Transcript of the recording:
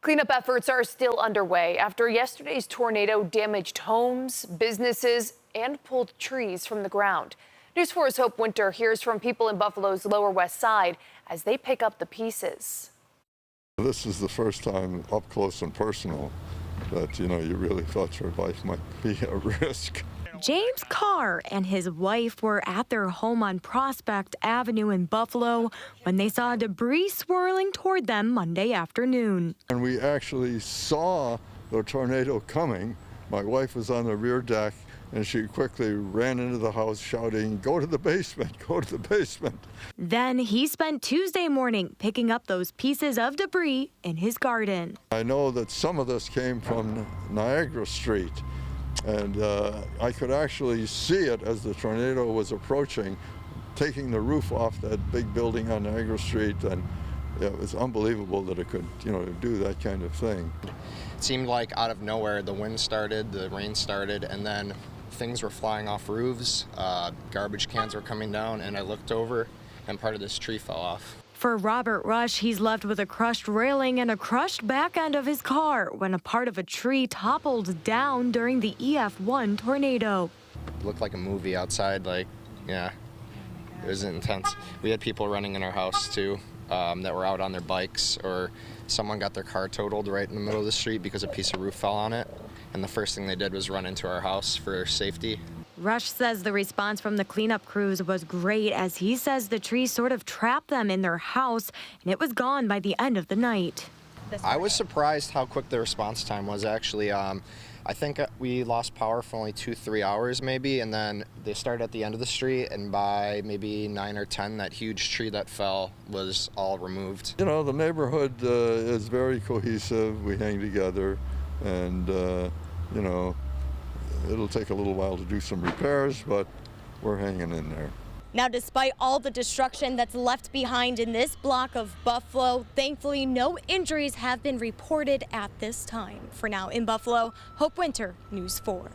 Cleanup efforts are still underway after yesterday's tornado damaged homes, businesses, and pulled trees from the ground. News 4's Hope Winter hears from people in Buffalo's Lower West Side as they pick up the pieces. This is the first time up close and personal that, you really thought your life might be at risk. James Carr and his wife were at their home on Prospect Avenue in Buffalo when they saw debris swirling toward them Monday afternoon. And we actually saw the tornado coming. My wife was on the rear deck and she quickly ran into the house shouting, "Go to the basement, go to the basement." Then he spent Tuesday morning picking up those pieces of debris in his garden. I know that some of this came from Niagara Street. And I could actually see it as the tornado was approaching, taking the roof off that big building on Niagara Street, and it was unbelievable that it could, do that kind of thing. It seemed like out of nowhere the wind started, the rain started, and then things were flying off roofs, garbage cans were coming down, and I looked over and part of this tree fell off. For Robert Rush, he's left with a crushed railing and a crushed back end of his car when a part of a tree toppled down during the EF1 tornado. It looked like a movie outside, it was intense. We had people running in our house too that were out on their bikes, or someone got their car totaled right in the middle of the street because a piece of roof fell on it. And the first thing they did was run into our house for safety. Rush says the response from the cleanup crews was great, as he says the tree sort of trapped them in their house and it was gone by the end of the night. I was surprised how quick the response time was, actually. I think we lost power for only 2-3 hours maybe, and then they started at the end of the street, and by maybe 9 or 10 that huge tree that fell was all removed. The neighborhood is very cohesive. We hang together, and it'll take a little while to do some repairs, but we're hanging in there. Now, despite all the destruction that's left behind in this block of Buffalo, thankfully no injuries have been reported at this time. For now in Buffalo, Hope Winter, News 4.